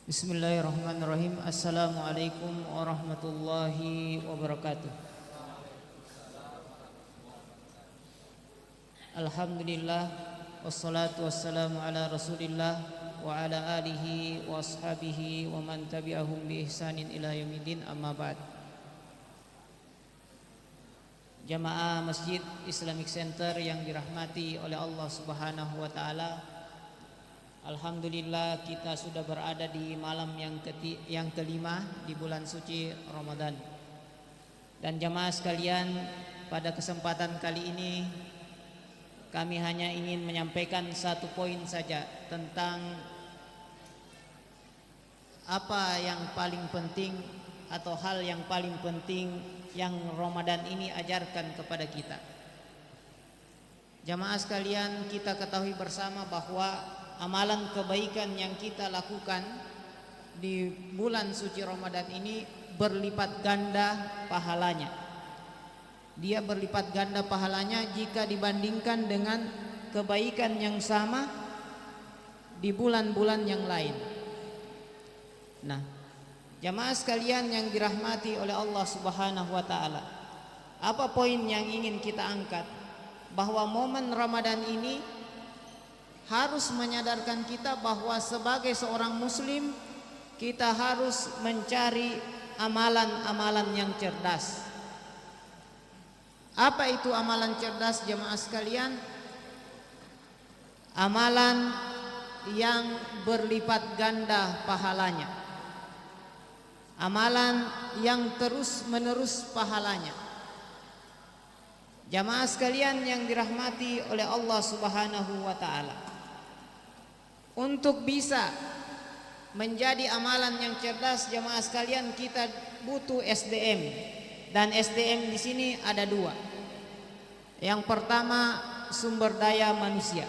Bismillahirrahmanirrahim. Assalamualaikum warahmatullahi wabarakatuh. Alhamdulillah, wassalatu wassalamu ala rasulillah wa ala alihi wa ashabihi wa man tabi'ahum bi ihsanin ila yaumiddin, amma ba'd. Jamaah Masjid Islamic Center yang dirahmati oleh Allah Subhanahu wa taala, alhamdulillah kita sudah berada di malam yang kelima di bulan suci Ramadan. Dan jamaah sekalian, pada kesempatan kali ini kami hanya ingin menyampaikan satu poin saja tentang apa yang paling penting atau hal yang paling penting yang Ramadan ini ajarkan kepada kita. Jamaah sekalian, kita ketahui bersama bahwa amalan kebaikan yang kita lakukan di bulan suci Ramadan ini berlipat ganda pahalanya. Dia berlipat ganda pahalanya jika dibandingkan dengan kebaikan yang sama di bulan-bulan yang lain. Nah, jamaah sekalian yang dirahmati oleh Allah Subhanahu wa taala, apa poin yang ingin kita angkat? Bahwa momen Ramadan ini harus menyadarkan kita bahwa sebagai seorang muslim kita harus mencari amalan-amalan yang cerdas. Apa itu amalan cerdas jemaah sekalian? Amalan yang berlipat ganda pahalanya. Amalan yang terus-menerus pahalanya. Jamaah sekalian yang dirahmati oleh Allah Subhanahu wa taala, untuk bisa menjadi amalan yang cerdas jamaah sekalian, kita butuh SDM. Dan SDM di sini ada dua. Yang pertama, sumber daya manusia.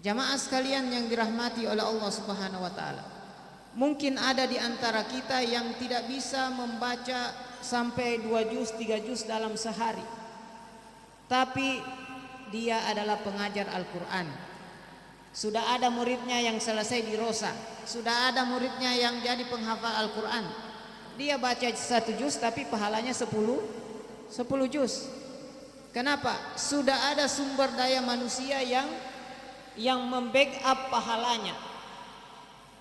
Jamaah sekalian yang dirahmati oleh Allah Subhanahu wa taala, mungkin ada di antara kita yang tidak bisa membaca sampai 2 juz, 3 juz dalam sehari. Tapi dia adalah pengajar Al-Quran. Sudah ada muridnya yang selesai di Rosa, sudah ada muridnya yang jadi penghafal Al-Quran. Dia baca 1 juz tapi pahalanya 10 juz. Kenapa? Sudah ada sumber daya manusia yang membackup pahalanya.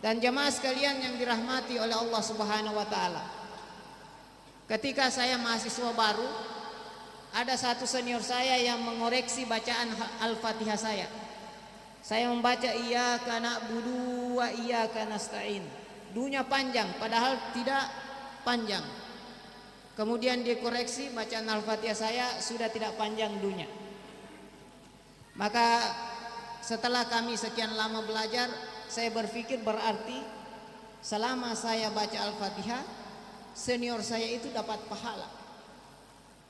Dan jemaah sekalian yang dirahmati oleh Allah Subhanahu wa taala, ketika saya mahasiswa baru, ada satu senior saya yang mengoreksi bacaan Al-Fatihah saya. Saya membaca iyyaka na'budu wa iyyaka nasta'in. Dunya panjang padahal tidak panjang. Kemudian dia koreksi bacaan Al-Fatihah saya sudah tidak panjang dunya. Maka setelah kami sekian lama belajar, saya berpikir berarti selama saya baca Al-Fatihah, senior saya itu dapat pahala.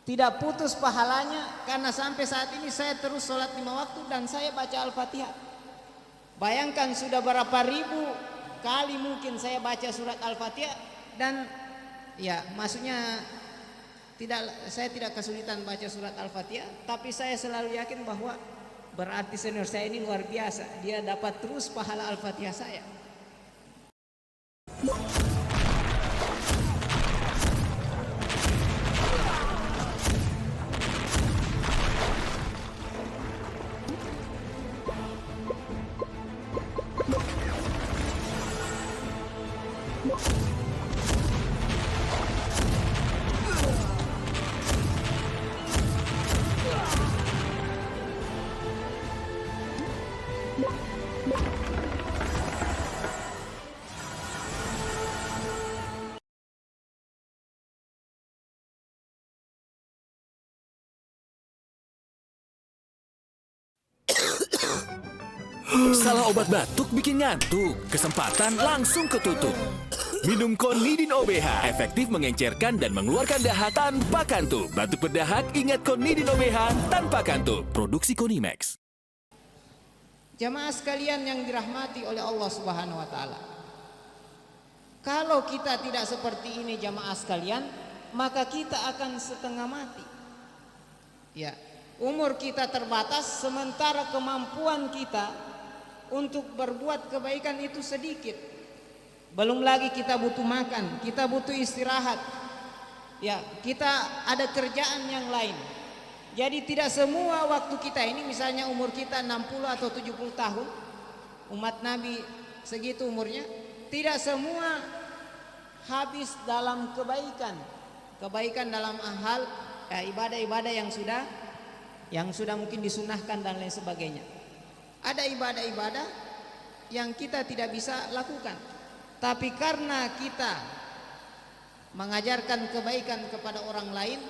Tidak putus pahalanya, karena sampai saat ini saya terus sholat 5 waktu dan saya baca Al-Fatihah. Bayangkan sudah berapa ribu kali mungkin saya baca surat Al-Fatihah. Dan ya maksudnya saya tidak kesulitan baca surat Al-Fatihah, tapi saya selalu yakin bahwa berarti senior saya ini luar biasa. Dia dapat terus pahala Al-Fatihah saya. Salah obat batuk bikin ngantuk, kesempatan langsung ketutup. Minum Konidin OBH, efektif mengencerkan dan mengeluarkan dahak tanpa kantuk. Batuk berdahak, ingat Konidin OBH tanpa kantuk. Produksi Konimax. Jamaah sekalian yang dirahmati oleh Allah Subhanahu wa taala, kalau kita tidak seperti ini jamaah sekalian, maka kita akan setengah mati. Ya, umur kita terbatas sementara kemampuan kita untuk berbuat kebaikan itu sedikit. Belum lagi kita butuh makan, kita butuh istirahat. Ya, kita ada kerjaan yang lain. Jadi tidak semua waktu kita ini, misalnya umur kita 60 atau 70 tahun, umat Nabi segitu umurnya, tidak semua habis dalam kebaikan. Kebaikan dalam hal ibadah-ibadah yang sudah mungkin disunahkan dan lain sebagainya. Ada ibadah-ibadah yang kita tidak bisa lakukan, tapi karena kita mengajarkan kebaikan kepada orang lain,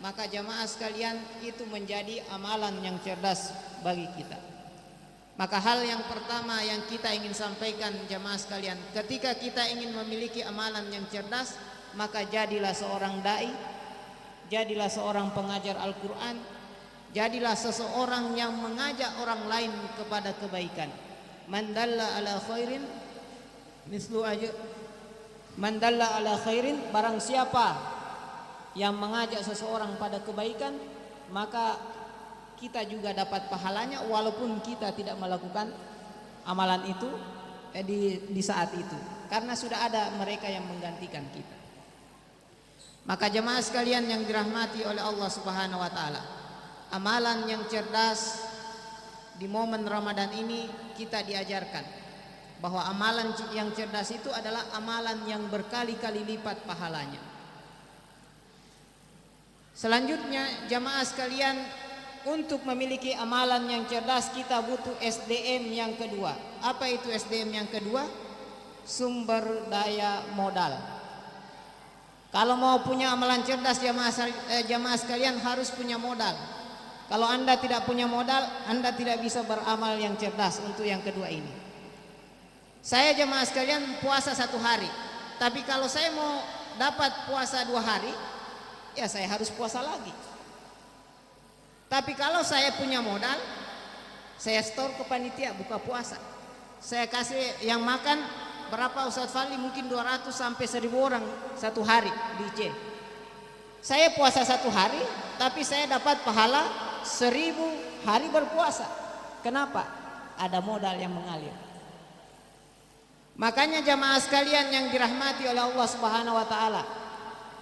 maka jamaah sekalian itu menjadi amalan yang cerdas bagi kita. Maka hal yang pertama yang kita ingin sampaikan jamaah sekalian, ketika kita ingin memiliki amalan yang cerdas, maka jadilah seorang dai, jadilah seorang pengajar Al-Quran, jadilah seseorang yang mengajak orang lain kepada kebaikan. Man dalla ala khairin mislu ajr. Man dalla ala khairin, barang siapa yang mengajak seseorang pada kebaikan, maka kita juga dapat pahalanya walaupun kita tidak melakukan amalan itu di saat itu, karena sudah ada mereka yang menggantikan kita. Maka jemaah sekalian yang dirahmati oleh Allah Subhanahu wa taala, amalan yang cerdas di momen Ramadan ini kita diajarkan bahwa amalan yang cerdas itu adalah amalan yang berkali-kali lipat pahalanya. Selanjutnya jamaah sekalian, untuk memiliki amalan yang cerdas kita butuh SDM yang kedua. Apa itu SDM yang kedua? Sumber daya modal. Kalau mau punya amalan cerdas jamaah sekalian harus punya modal. Kalau Anda tidak punya modal, Anda tidak bisa beramal yang cerdas. Untuk yang kedua ini, saya jamaah sekalian puasa 1 hari, tapi kalau saya mau dapat puasa 2 hari, ya saya harus puasa lagi. Tapi kalau saya punya modal, saya store ke panitia buka puasa, saya kasih yang makan berapa Ustadz Fali, mungkin 200 sampai 1000 orang 1 hari di C. Saya puasa 1 hari, tapi saya dapat pahala 1000 hari berpuasa. Kenapa? Ada modal yang mengalir. Makanya jamaah sekalian yang dirahmati oleh Allah Subhanahu wa taala,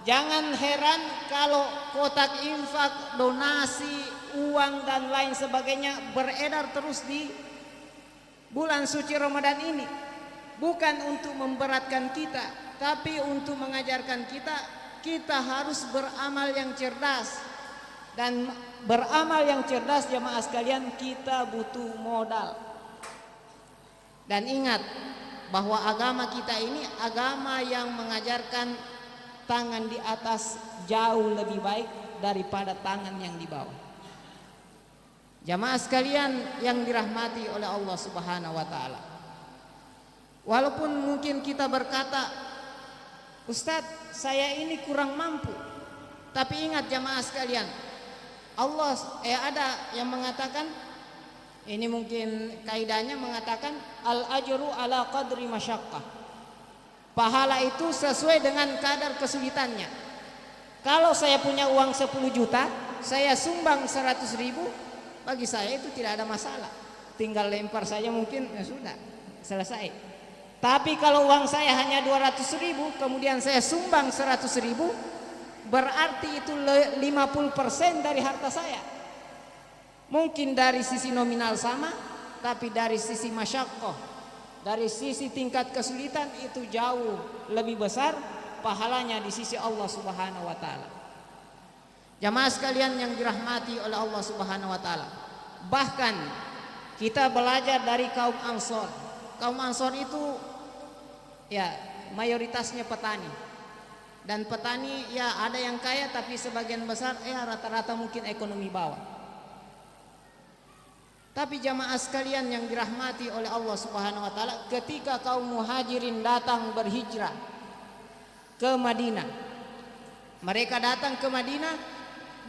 jangan heran kalau kotak infak, donasi, uang dan lain sebagainya beredar terus di bulan suci Ramadan ini. Bukan untuk memberatkan kita, tapi untuk mengajarkan kita harus beramal yang cerdas. Dan beramal yang cerdas jamaah sekalian, kita butuh modal. Dan ingat bahwa agama kita ini agama yang mengajarkan tangan di atas jauh lebih baik daripada tangan yang di bawah. Jamaah sekalian yang dirahmati oleh Allah Subhanahu wa taala, walaupun mungkin kita berkata, Ustadz saya ini kurang mampu, tapi ingat jamaah sekalian, Allah ada yang mengatakan, ini mungkin kaidahnya mengatakan al ajru ala qadri masyaqqah. Pahala itu sesuai dengan kadar kesulitannya. Kalau saya punya uang 10 juta, saya sumbang 100.000, bagi saya itu tidak ada masalah. Tinggal lempar saja mungkin, ya sudah selesai. Tapi kalau uang saya hanya 200.000, kemudian saya sumbang 100.000, berarti itu 50% dari harta saya. Mungkin dari sisi nominal sama, tapi dari sisi masyaqqah, dari sisi tingkat kesulitan itu jauh lebih besar pahalanya di sisi Allah Subhanahu wa taala. Jamaah sekalian yang dirahmati oleh Allah Subhanahu wa taala, bahkan kita belajar dari kaum Ansor. Kaum Ansor itu ya mayoritasnya petani. Dan petani ya ada yang kaya, tapi sebagian besar rata-rata mungkin ekonomi bawah. Tapi jamaah sekalian yang dirahmati oleh Allah Subhanahu wa taala, ketika kaum Muhajirin datang berhijrah ke Madinah, mereka datang ke Madinah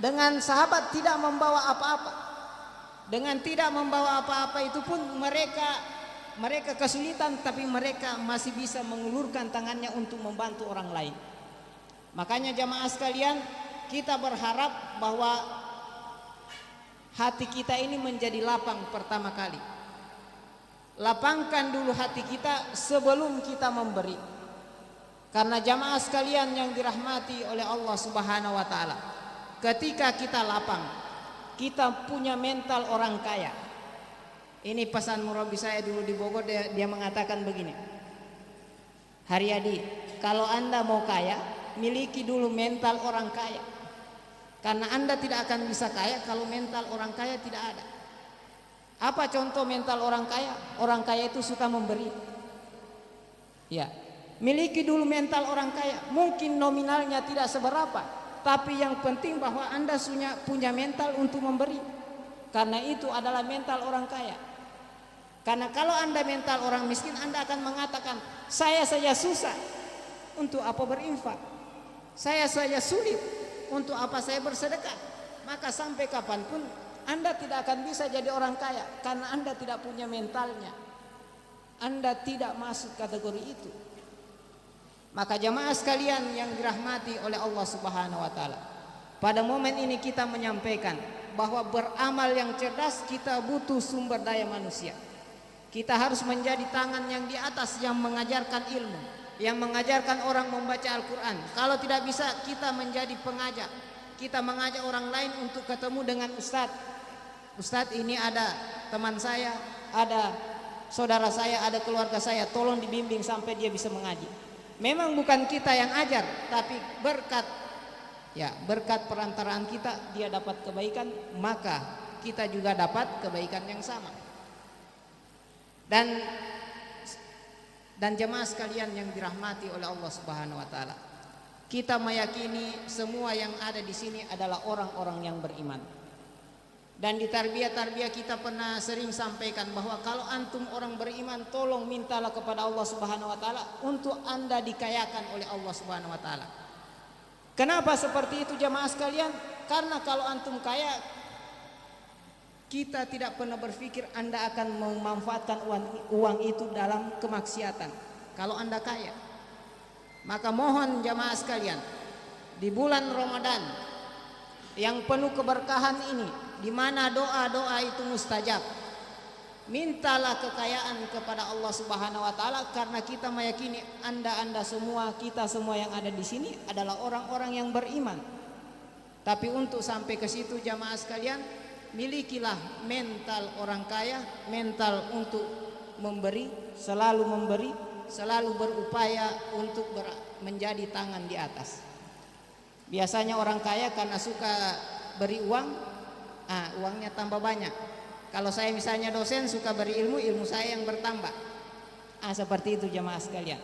dengan sahabat tidak membawa apa-apa. Dengan tidak membawa apa-apa itu pun mereka kesulitan, tapi mereka masih bisa mengulurkan tangannya untuk membantu orang lain. Makanya jamaah sekalian, kita berharap bahwa hati kita ini menjadi lapang pertama kali. lapangkan dulu hati kita sebelum kita memberi. Karena jamaah sekalian yang dirahmati oleh Allah Subhanahu wa taala, ketika kita lapang, kita punya mental orang kaya. Ini pesan murabi saya dulu di Bogor, dia mengatakan begini, Haryadi, kalau Anda mau kaya, miliki dulu mental orang kaya. Karena Anda tidak akan bisa kaya kalau mental orang kaya tidak ada. Apa contoh mental orang kaya? Orang kaya itu suka memberi. Ya, miliki dulu mental orang kaya. Mungkin nominalnya tidak seberapa, tapi yang penting bahwa Anda punya mental untuk memberi. Karena itu adalah mental orang kaya. Karena kalau Anda mental orang miskin, Anda akan mengatakan, saya saja susah, untuk apa berinfak? Saya saja sulit, untuk apa saya bersedekah? Maka sampai kapanpun Anda tidak akan bisa jadi orang kaya, karena Anda tidak punya mentalnya. Anda tidak masuk kategori itu. Maka jamaah sekalian yang dirahmati oleh Allah Subhanahu wa taala, pada momen ini kita menyampaikan bahwa beramal yang cerdas kita butuh sumber daya manusia. Kita harus menjadi tangan yang di atas, yang mengajarkan ilmu, yang mengajarkan orang membaca Al-Quran. Kalau tidak bisa, kita menjadi pengajak. Kita mengajak orang lain untuk ketemu dengan Ustadz. Ustadz, ini ada teman saya, ada saudara saya, ada keluarga saya, tolong dibimbing sampai dia bisa mengaji. Memang bukan kita yang ajar, tapi berkat perantaraan kita dia dapat kebaikan, maka kita juga dapat kebaikan yang sama. Dan jemaah sekalian yang dirahmati oleh Allah Subhanahu wa taala, kita meyakini semua yang ada di sini adalah orang-orang yang beriman. Dan di tarbiyah kita pernah sering sampaikan bahwa kalau antum orang beriman, tolong mintalah kepada Allah Subhanahu wa taala untuk Anda dikayakan oleh Allah Subhanahu wa taala. Kenapa seperti itu jemaah sekalian? Karena kalau antum kaya, kita tidak pernah berpikir Anda akan memanfaatkan uang itu dalam kemaksiatan. Kalau Anda kaya, maka mohon jamaah sekalian, di bulan Ramadan yang penuh keberkahan ini, di mana doa-doa itu mustajab, mintalah kekayaan kepada Allah Subhanahu wa taala, karena kita meyakini Anda semua, kita semua yang ada di sini adalah orang-orang yang beriman. Tapi untuk sampai ke situ jamaah sekalian, milikilah mental orang kaya, mental untuk memberi, selalu berupaya untuk menjadi tangan di atas. Biasanya orang kaya karena suka beri uang, uangnya tambah banyak. Kalau saya misalnya dosen, suka beri ilmu saya yang bertambah. Seperti itu jemaah sekalian.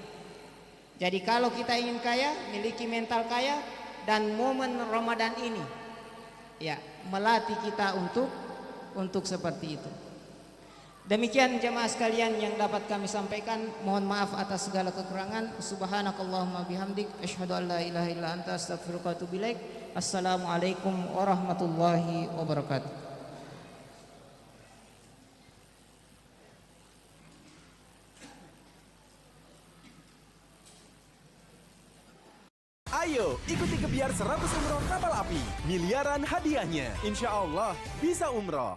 Jadi kalau kita ingin kaya, miliki mental kaya, dan momen Ramadan ini melatih kita untuk seperti itu. Demikian jemaah sekalian yang dapat kami sampaikan. Mohon maaf atas segala kekurangan. Subhanakallahumma bihamdik, asyhadu an la ilaha illa anta, astaghfiruka wa atubu ilaik. Assalamualaikum warahmatullahi wabarakatuh. Ayo ikuti kebiar 100 umroh kapal api. Miliaran hadiahnya. Insya Allah bisa umroh.